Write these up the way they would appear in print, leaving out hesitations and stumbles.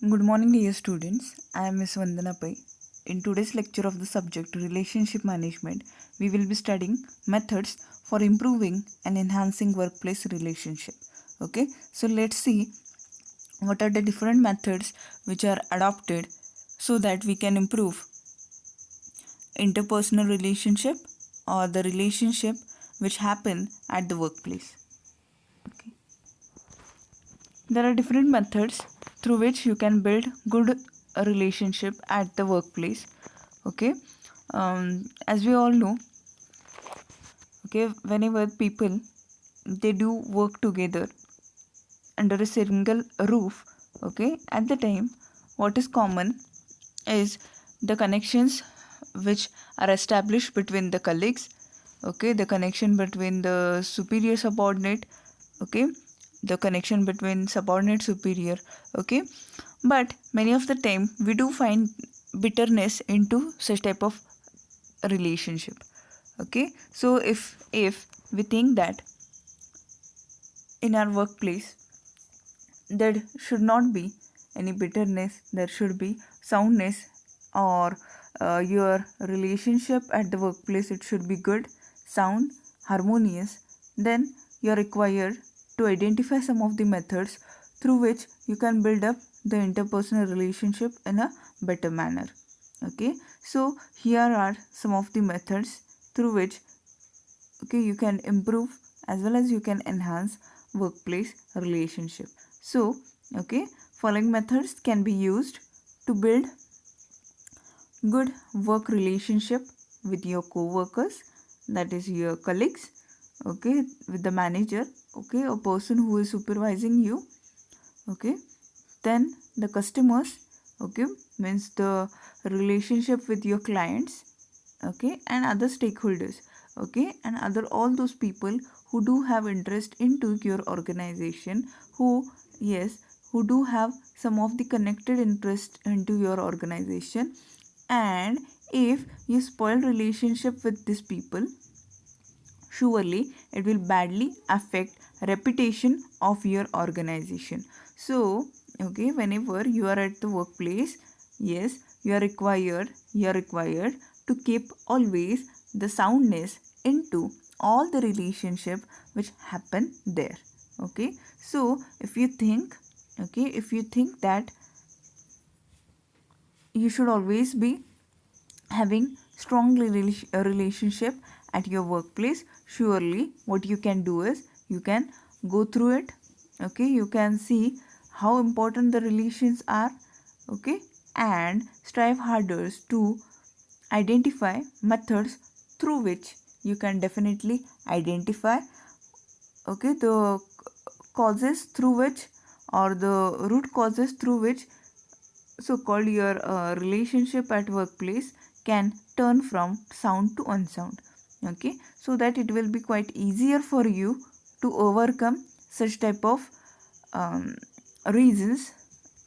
Good morning, dear students. I am Ms. Vandana Pai. In today's lecture of the subject Relationship Management, we will be studying methods for improving and enhancing workplace relationship. Okay, so let's see what are the different methods which are adopted so that we can improve interpersonal relationship or the relationship which happen at the workplace. Okay. There are different methods through which you can build good relationship at the workplace. Okay, as we all know, okay, whenever people they do work together under a single roof, okay, at the time, what is common is the connections which are established between the colleagues, okay, the connection between the superior subordinate, okay, the connection between subordinate superior, okay, but many of the time we do find bitterness into such type of relationship. Okay, so if we think that in our workplace there should not be any bitterness, there should be soundness, or your relationship at the workplace it should be good, sound, harmonious, then you are required to identify some of the methods through which you can build up the interpersonal relationship in a better manner. Okay, so here are some of the methods through which, okay, you can improve as well as you can enhance workplace relationship. So, okay, following methods can be used to build good work relationship with your co-workers, that is your colleagues, okay, with the manager, okay, a person who is supervising you, okay, then the customers, okay, means the relationship with your clients, okay, and other stakeholders, okay, and other all those people who do have interest into your organization, who, yes, who do have some of the connected interest into your organization. And if you spoil relationship with these people, surely it will badly affect reputation of your organization. So, okay, whenever you are at the workplace, yes, you are required to keep always the soundness into all the relationship which happen there. Okay, so if you think, okay, if you think that you should always be having strong relationship at your workplace, surely what you can do is you can go through it, okay, you can see how important the relations are, okay, and strive harder to identify methods through which you can definitely identify, okay, the causes through which, or the root causes through which so called your relationship at workplace can turn from sound to unsound, okay, so that it will be quite easier for you to overcome such type of um, reasons,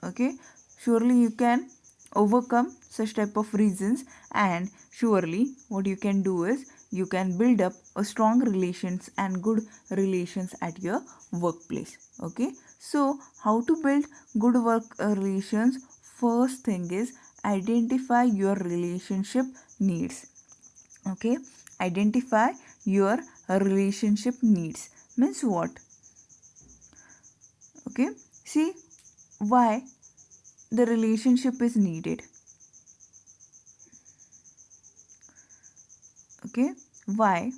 okay, surely you can overcome such type of reasons, and surely what you can do is you can build up a strong relations and good relations at your workplace. Okay, so how to build good work relations? First thing is identify your relationship needs. Okay, identify your relationship needs means what? Okay, see why the relationship is needed. Okay, why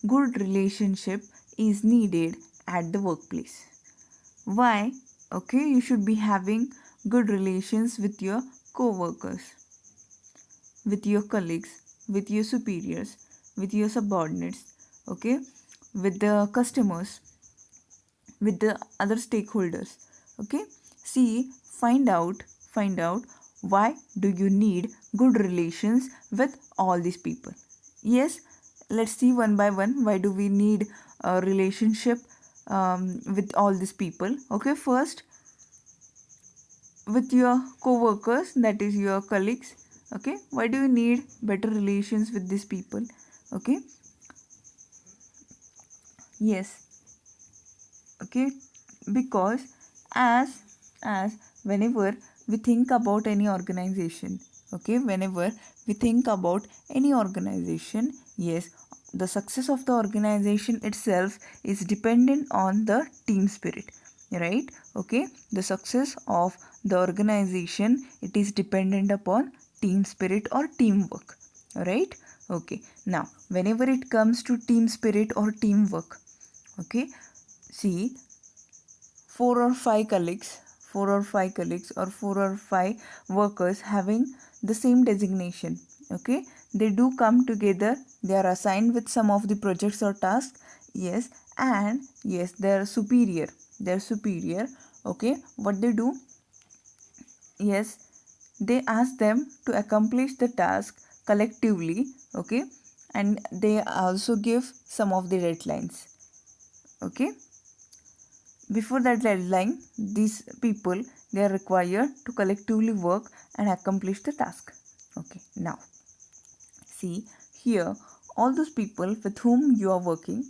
good relationship is needed at the workplace? Why, okay, you should be having good relations with your co-workers, with your colleagues, with your superiors, with your subordinates, okay, with the customers, with the other stakeholders. Okay, see, find out why do you need good relations with all these people. Yes, let's see one by one why do we need a relationship with all these people. Okay, first, with your co-workers, that is your colleagues. Okay, why do you need better relations with these people? Okay, yes, okay, because as as whenever we think about any organization, okay, whenever we think about any organization, yes, the success of the organization itself is dependent on the team spirit, right? Okay, the success of the organization, it is dependent upon team spirit or teamwork, right? Okay, now whenever it comes to team spirit or teamwork, okay, see, four or five colleagues or four or five workers having the same designation, okay, they do come together, they are assigned with some of the projects or tasks, yes, and yes, their superior, okay, what they do, yes, they ask them to accomplish the task collectively, okay, and they also give some of the deadlines, okay. Before that deadline, these people, they are required to collectively work and accomplish the task. Okay, now see here, all those people with whom you are working,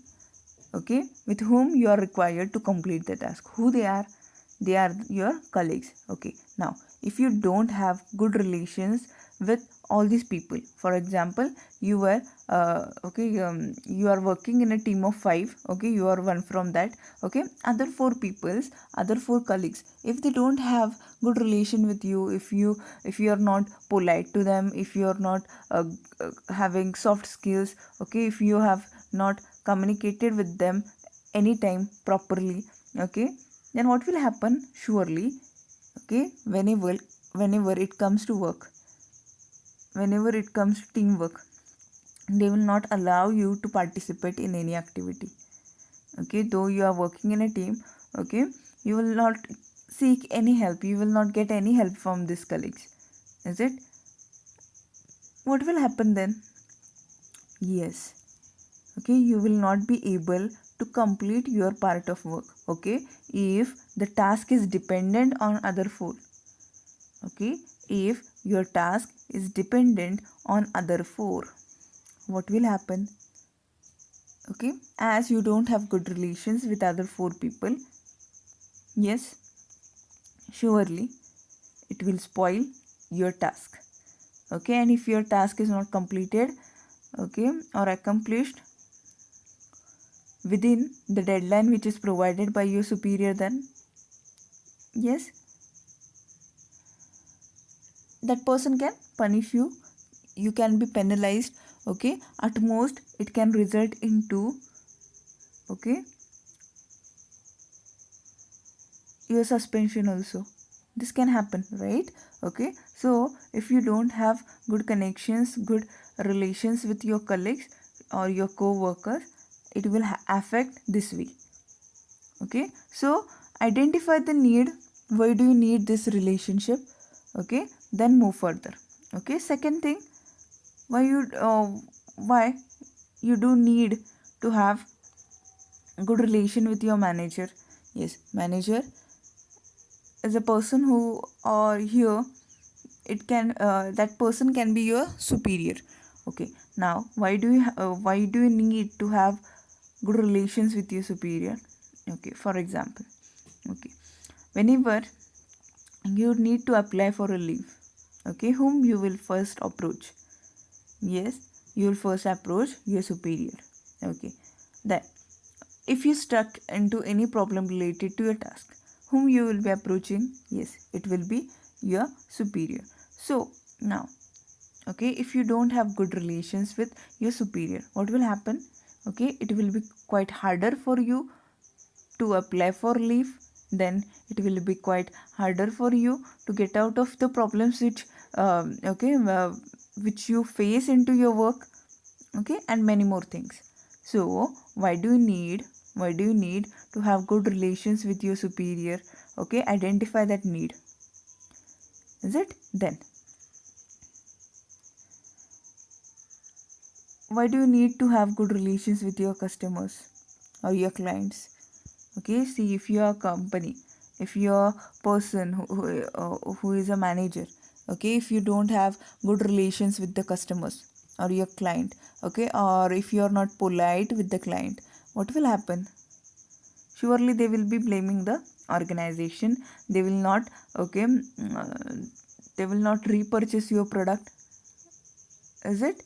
okay, with whom you are required to complete the task, who they are your colleagues, okay. Now if you don't have good relations with all these people, for example, you were you are working in a team of 5, okay, you are one from that, okay, other four colleagues, if they don't have good relation with you, if you are not polite to them, if you are not having soft skills, okay, if you have not communicated with them anytime properly, okay, then what will happen? Surely, okay, whenever it comes to work, whenever it comes to teamwork, they will not allow you to participate in any activity, okay, though you are working in a team, okay, you will not seek any help, you will not get any help from these colleagues, is it? What will happen then? Yes, okay, you will not be able to complete your part of work, okay, if the task is dependent on other four, okay, if your task is dependent on other four, what will happen? Okay, as you don't have good relations with other four people, yes, surely it will spoil your task, okay, and if your task is not completed, okay, or accomplished within the deadline which is provided by your superior, then yes, that person can punish you, you can be penalized, okay, at most it can result into, okay, your suspension also, this can happen, right? Okay, so if you don't have good connections, good relations with your colleagues or your co-workers, it will affect this way, okay. So identify the need, why do you need this relationship, okay, then move further, okay. Second thing, why you do need to have good relation with your manager. Yes, manager is a person who, or here it can that person can be your superior, okay. Now why do you need to have good relations with your superior, okay. For example, okay, whenever you need to apply for a leave, okay, whom you will first approach? Yes, you will first approach your superior, okay. Then if you stuck into any problem related to your task, whom you will be approaching? Yes, it will be your superior. So now, okay, if you don't have good relations with your superior, what will happen? Okay, it will be quite harder for you to apply for leave, then it will be quite harder for you to get out of the problems which you face into your work, okay, and many more things. So why do you need to have good relations with your superior, okay. Identify that need, is it? Then why do you need to have good relations with your customers or your clients, okay. See, if you are a company, if you are a person who is a manager, okay, if you don't have good relations with the customers or your client, okay, or if you are not polite with the client, what will happen? Surely they will be blaming the organization, they will not, okay, they will not repurchase your product, is it?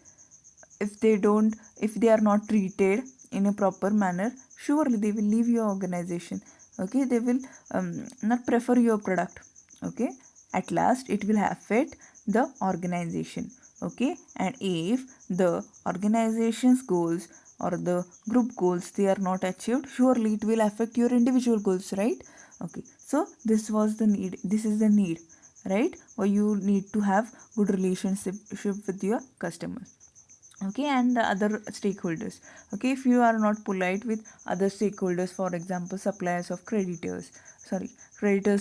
If they are not treated in a proper manner, surely they will leave your organization. Okay, they will not prefer your product. Okay, at last it will affect the organization. Okay, and if the organization's goals or the group goals, they are not achieved, surely it will affect your individual goals, right? Okay, so this is the need, right? Or you need to have good relationship with your customers. Okay, and the other stakeholders. Okay, if you are not polite with other stakeholders, for example suppliers of creditors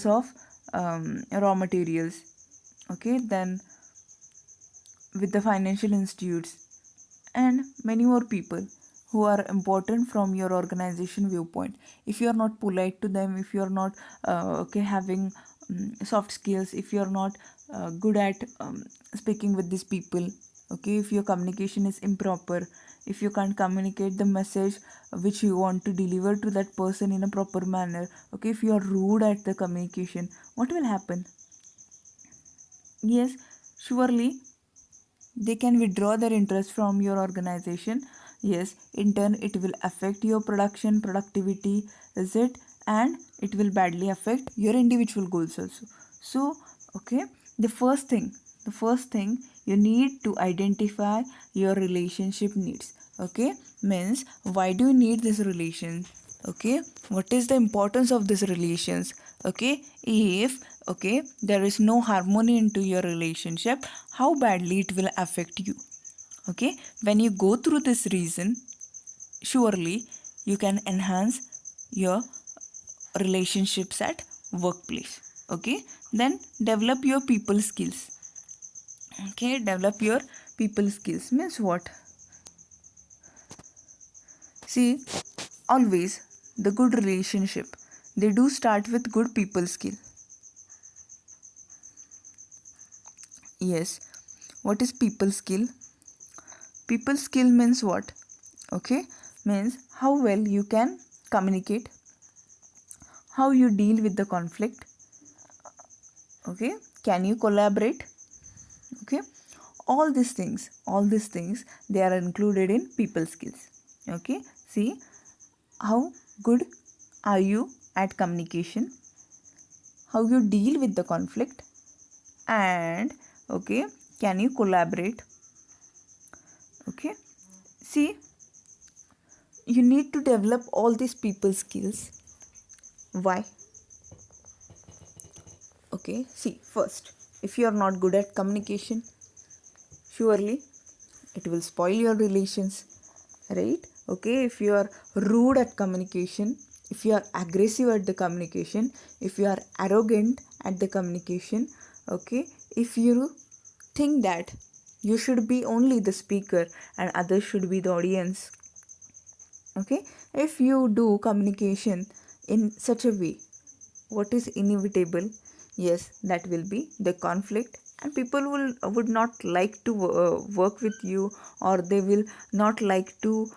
of raw materials, okay, then with the financial institutes and many more people who are important from your organization viewpoint, if you are not polite to them, if you are not okay, having soft skills, if you are not good at speaking with these people, okay, if your communication is improper, if you can't communicate the message which you want to deliver to that person in a proper manner, okay, if you are rude at the communication, what will happen? Yes, surely they can withdraw their interest from your organization. Yes, in turn it will affect your production productivity, is it? And it will badly affect your individual goals also. So okay, the first thing you need to identify your relationship needs. Okay, means why do you need this relation? Okay, what is the importance of these relations? Okay, if okay, there is no harmony into your relationship, how badly it will affect you. Okay, when you go through this reason, surely you can enhance your relationships at workplace. Okay, then develop your people skills. Okay, develop your people skills means what? See, always the good relationship, they do start with good people skill. Yes, what is people skill? People skill means what? Okay, means how well you can communicate, how you deal with the conflict. Okay, can you collaborate? Okay, all these things they are included in people skills. Okay, see, how good are you at communication, how you deal with the conflict, and okay, can you collaborate? Okay, see, you need to develop all these people skills. Why? Okay, see, first, if you are not good at communication, surely it will spoil your relations, right? Okay, if you are rude at communication, if you are aggressive at the communication, if you are arrogant at the communication, okay, if you think that you should be only the speaker and others should be the audience, okay, if you do communication in such a way, what is inevitable? Yes, that will be the conflict, and people would not like to work with you, or they will not like to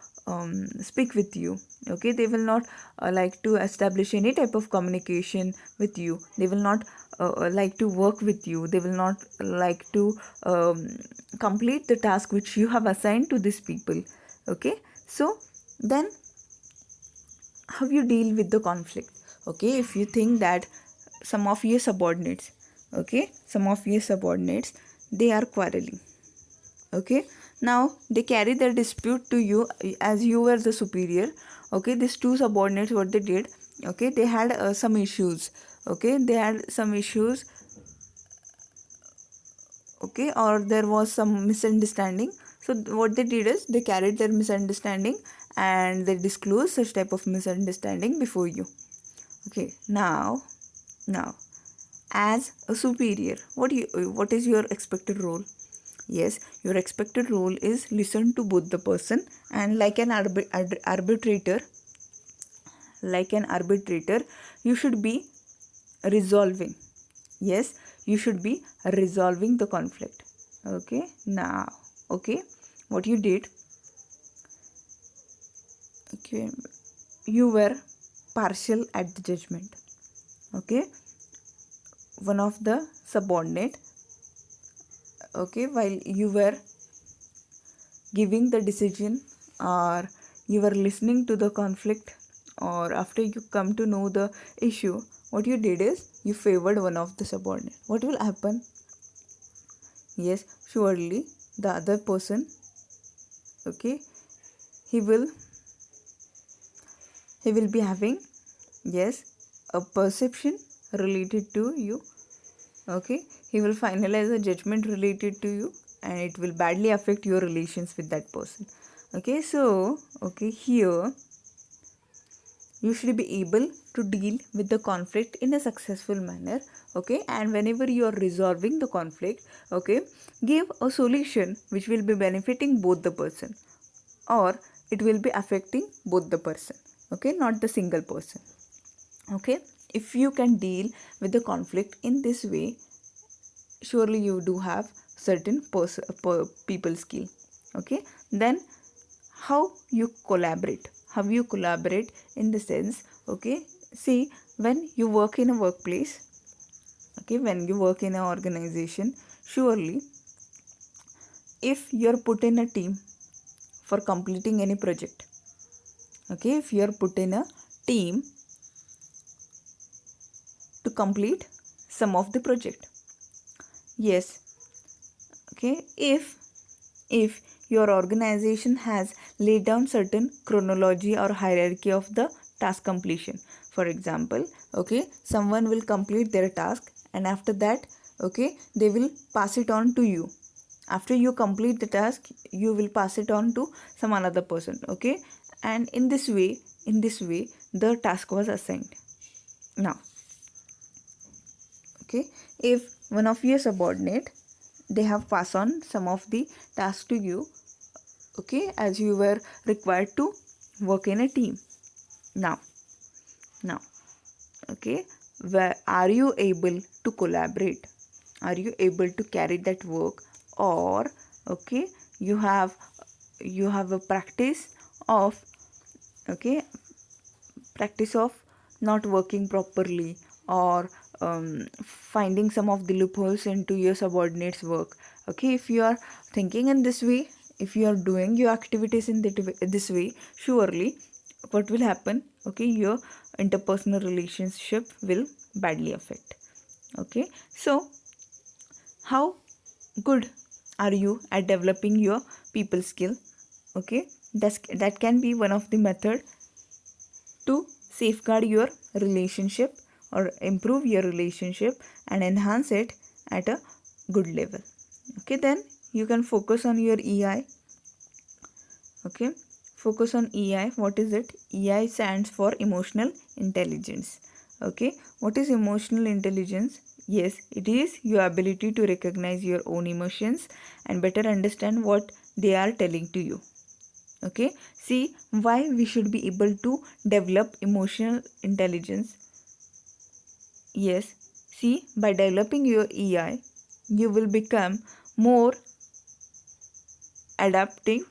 speak with you. Okay, they will not like to establish any type of communication with you. They will not like to work with you. They will not like to um, complete the task which you have assigned to these people. Okay, so then how you deal with the conflict? Okay, if you think that some of your subordinates, okay, some of your subordinates, they are quarreling. Okay, now they carry their dispute to you as you were the superior. Okay, these two subordinates, what they did, okay, they had some issues. Okay, they had some issues. Okay, or there was some misunderstanding. So what they did is they carried their misunderstanding and they disclosed such type of misunderstanding before you. Okay, now as a superior, what is your expected role? Yes, your expected role is listen to both the person, and arbitrator, like an arbitrator, you should be resolving. Yes, you should be resolving the conflict. Okay, now, okay, what you did, okay, you were partial at the judgment. okay, one of the subordinate, okay, while you were giving the decision, or you were listening to the conflict, or after you come to know the issue, what you did is you favored one of the subordinate. What will happen? Yes, surely the other person, okay, he will be having, yes, a perception related to you, okay, he will finalize a judgment related to you, and it will badly affect your relations with that person. Okay, so okay, here you should be able to deal with the conflict in a successful manner, okay, and whenever you are resolving the conflict, okay, give a solution which will be benefiting both the person, or it will be affecting both the person, okay, not the single person. Okay, if you can deal with the conflict in this way, surely you do have certain people skill. Okay, then how you collaborate, in the sense, okay, see, when you work in a workplace, okay, when you work in an organization, surely if you're put in a team for completing any project, okay, if you're put in a team to complete some of the project, yes, okay, if your organization has laid down certain chronology or hierarchy of the task completion, for example, okay, someone will complete their task, and after that, okay, they will pass it on to you. After you complete the task, you will pass it on to some another person, okay, and in this way the task was assigned. Now, okay, if one of your subordinate, they have passed on some of the tasks to you, okay, as you were required to work in a team. Now, okay, where are you able to collaborate? Are you able to carry that work? Or okay, you have a practice of, okay, practice of not working properly, or finding some of the loopholes into your subordinates work. Okay, if you are thinking in this way, if you are doing your activities in this way, surely what will happen? Okay, your interpersonal relationship will badly affect. Okay, so how good are you at developing your people skill? Okay, that can be one of the method to safeguard your relationship, or improve your relationship and enhance it at a good level. Okay, then you can focus on your EI. Okay, focus on EI. What is it? EI stands for emotional intelligence. Okay, what is emotional intelligence? Yes, it is your ability to recognize your own emotions and better understand what they are telling to you. Okay, see why we should be able to develop emotional intelligence. Yes, see, by developing your EI, you will become more adaptive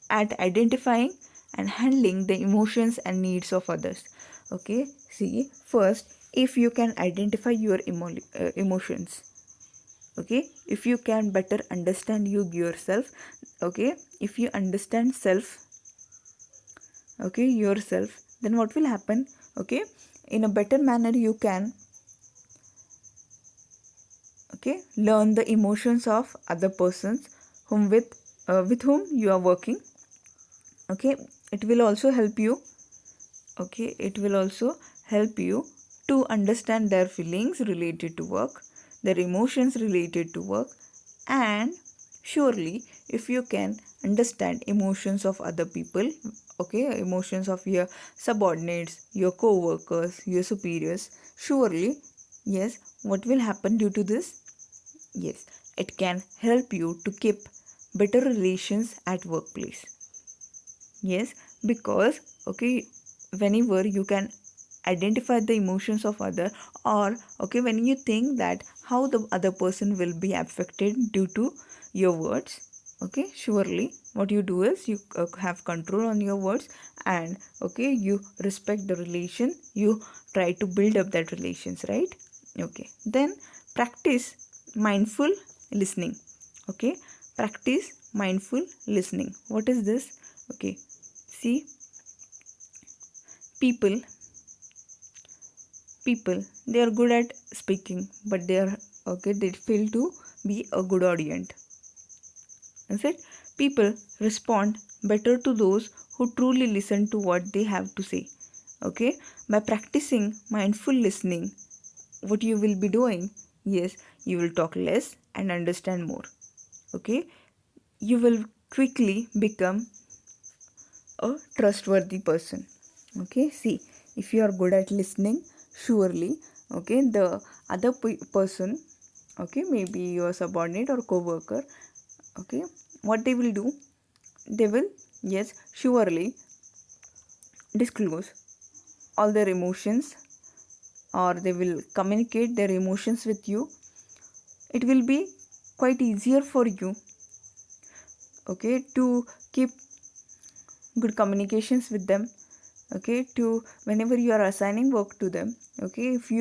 at identifying and handling the emotions and needs of others. Okay, see, first, if you can identify your emotions, okay, if you can better understand you yourself, okay, if you understand self, okay, yourself, then what will happen? Okay, in a better manner you can, okay, learn the emotions of other persons with whom you are working. Okay, it will also help you, okay, it will also help you to understand their feelings related to work, their emotions related to work. And surely if you can understand emotions of other people, okay, emotions of your subordinates, your co-workers, your superiors, surely, yes, what will happen due to this? Yes, it can help you to keep better relations at workplace. Yes, because okay, whenever you can identify the emotions of other, or okay, when you think that how the other person will be affected due to your words, okay, surely what you do is you have control on your words, and okay, you respect the relation, you try to build up that relations, right? Okay, then practice mindful listening. Okay, practice mindful listening. What is this? Okay, see, people they are good at speaking, but they are okay, they fail to be a good audience. Is it? People respond better to those who truly listen to what they have to say. Okay, by practicing mindful listening, what you will be doing, yes, you will talk less and understand more. Okay, you will quickly become a trustworthy person. Okay, see, if you are good at listening, surely, okay, the other person, okay, maybe your subordinate or co-worker, okay, what they will do, they will, yes, surely disclose all their emotions, or they will communicate their emotions with you. It will be quite easier for you, okay, to keep good communications with them. Okay, to whenever you are assigning work to them, okay, if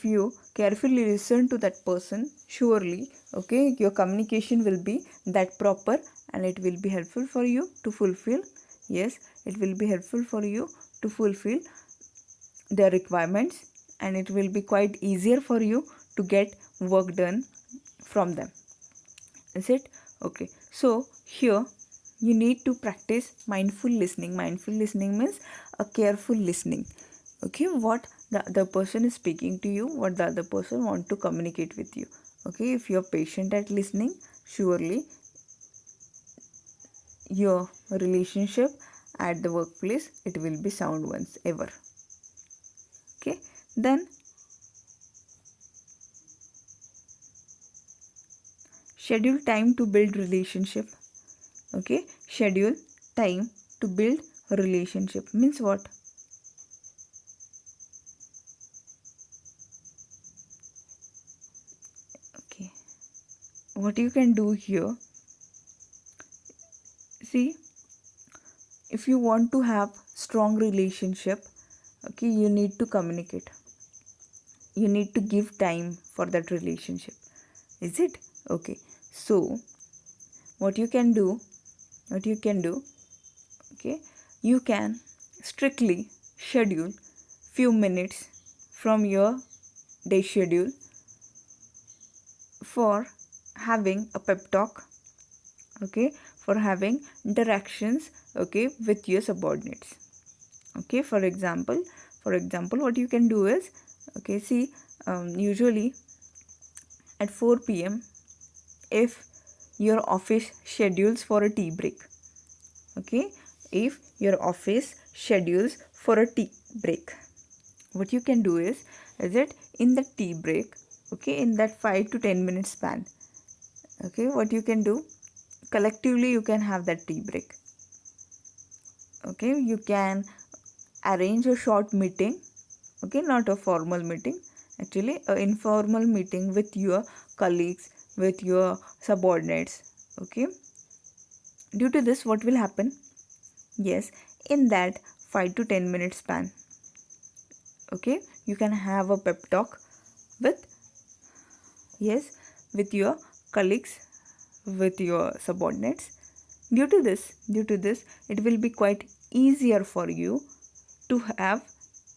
you carefully listen to that person, surely, okay, your communication will be that proper, and it will be helpful for you to fulfill, yes, it will be helpful for you to fulfill their requirements, and it will be quite easier for you to get work done from them. Is it? Okay, so here you need to practice mindful listening. Mindful listening means a careful listening. Okay, what the other person is speaking to you, what the other person want to communicate with you. Okay, if you're patient at listening, surely your relationship at the workplace, it will be sound once ever. Okay, then schedule time to build relationship. Okay, schedule time to build a relationship means what? Okay, what you can do here, see, if you want to have strong relationship, okay, you need to communicate, you need to give time for that relationship. Is it? Okay, so what you can do, what you can do, okay, you can strictly schedule few minutes from your day schedule for having a pep talk, okay, for having interactions, okay, with your subordinates. Okay, for example what you can do is, okay, see, usually at 4 p.m, if your office schedules for a tea break, okay, if your office schedules for a tea break, what you can do is it, in the tea break, okay, in that 5 to 10 minute span, okay, what you can do, collectively you can have that tea break. Okay, you can arrange a short meeting, okay, not a formal meeting, actually a informal meeting with your colleagues, with your subordinates. Okay, due to this, what will happen, yes, in that 5 to 10 minute span, okay, you can have a pep talk with, yes, with your colleagues, with your subordinates. Due to this it will be quite easier for you to have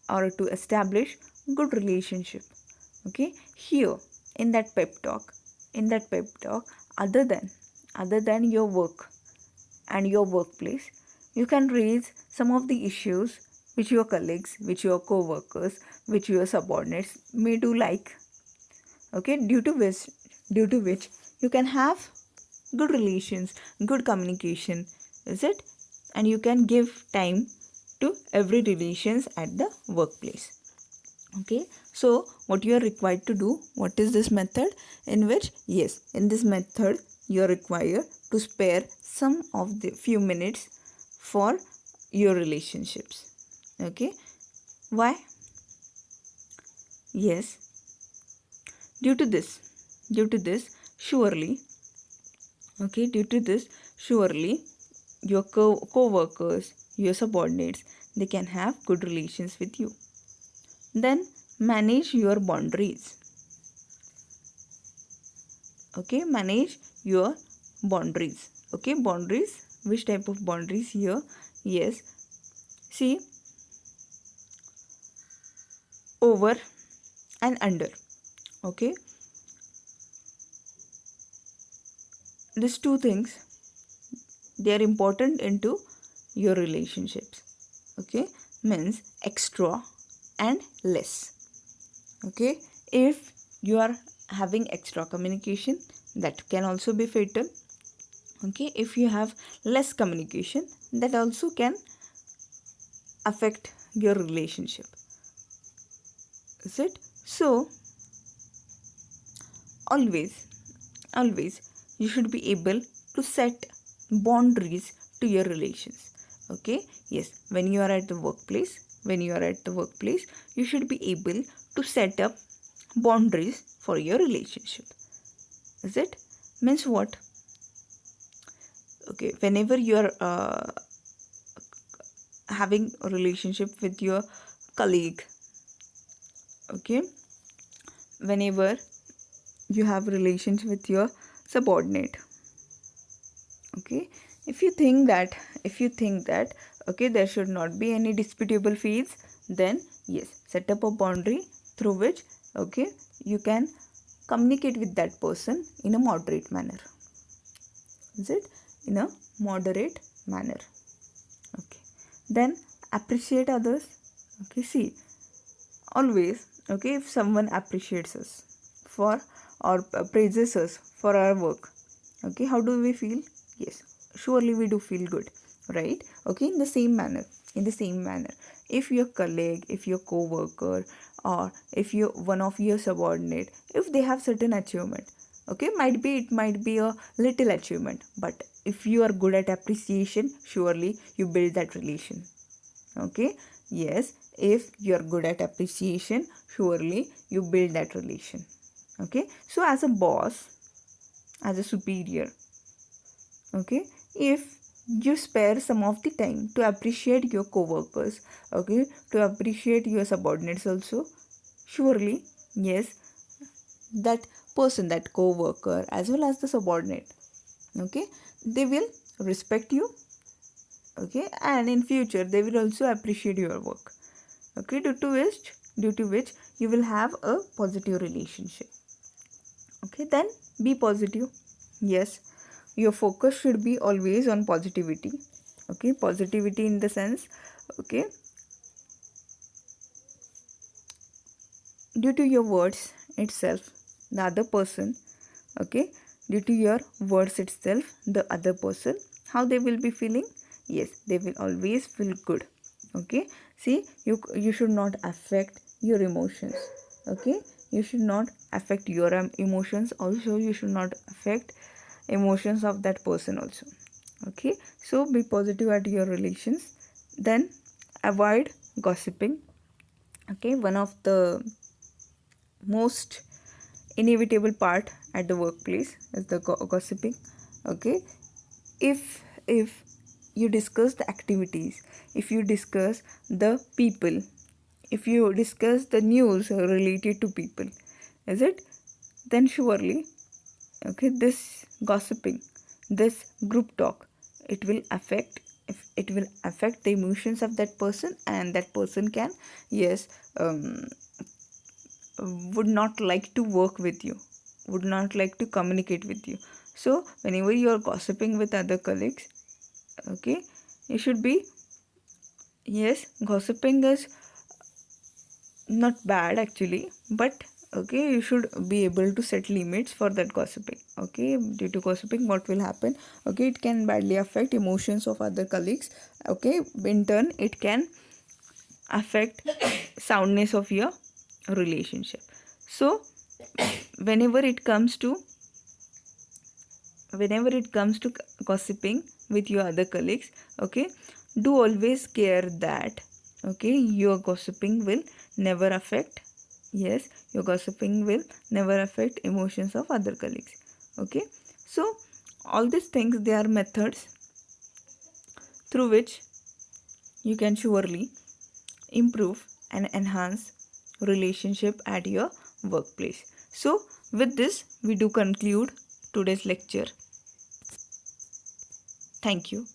or to establish good relationship. Okay, here in that pep talk, other than your work and your workplace, you can raise some of the issues which your colleagues, which your co-workers, which your subordinates may do like. Okay, due to which you can have good relations, good communication. Is it? And you can give time to every relations at the workplace. Okay, so what you are required to do, what is this method, in which, yes, in this method you are required to spare some of the few minutes for your relationships. Okay, why? Yes, due to this surely, okay, due to this surely your co-workers, your subordinates, they can have good relations with you. Then manage your boundaries. Okay, manage your boundaries. Okay, boundaries, which type of boundaries here? Yes, see, over and under. Okay, these two things, they are important into your relationships. Okay, means extra and less. Okay, if you are having extra communication, that can also be fatal. Okay, if you have less communication, that also can affect your relationship. Is it? So always you should be able to set boundaries to your relations. Okay, yes, when you are at the workplace, you should be able to set up boundaries for your relationship. Is it? Means what? Okay, whenever you are having a relationship with your colleague, okay, whenever you have relations with your subordinate, okay, if you think that okay, there should not be any disputable fields, then yes, set up a boundary through which, okay, you can communicate with that person in a moderate manner. Is it? In a moderate manner. Okay, then appreciate others. Okay, see, always, okay, if someone appreciates us for or praises us for our work, okay, how do we feel? Yes, surely we do feel good, right? Okay, in the same manner, if your colleague, if your co-worker, or if you one of your subordinate, if they have certain achievement, okay, it might be a little achievement, but if you are good at appreciation, surely you build that relation. Okay, yes, if you are good at appreciation, surely you build that relation. Okay, so as a boss, as a superior, okay, if you spare some of the time to appreciate your co-workers, okay, to appreciate your subordinates also, surely, yes, that person, that co-worker as well as the subordinate, okay, they will respect you. Okay, and in future they will also appreciate your work. Okay, due to which you will have a positive relationship. Okay, then be positive. Yes, your focus should be always on positivity. Okay, positivity in the sense, okay, due to your words itself, the other person, okay, due to your words itself, the other person, how they will be feeling? Yes, they will always feel good. Okay, see, you should not affect your emotions. Okay, you should not affect your emotions also, you should not affect emotions of that person also. Okay, so be positive at your relations. Then avoid gossiping. Okay, one of the most inevitable part at the workplace is the gossiping. Okay, if you discuss the activities, if you discuss the people, if you discuss the news related to people, is it, then surely, okay, this gossiping, this group talk, it will affect, if it will affect the emotions of that person, and that person can, yes, would not like to work with you, would not like to communicate with you. So whenever you are gossiping with other colleagues, okay, you should be, yes, gossiping is not bad actually, but okay, you should be able to set limits for that gossiping. Okay, due to gossiping, what will happen? Okay, it can badly affect emotions of other colleagues. Okay, in turn it can affect soundness of your relationship. So whenever it comes to gossiping with your other colleagues, okay, do always care that, okay, your gossiping will never affect, yes, your gossiping will never affect emotions of other colleagues. Okay, so all these things, they are methods through which you can surely improve and enhance relationship at your workplace. So with this we do conclude today's lecture. Thank you.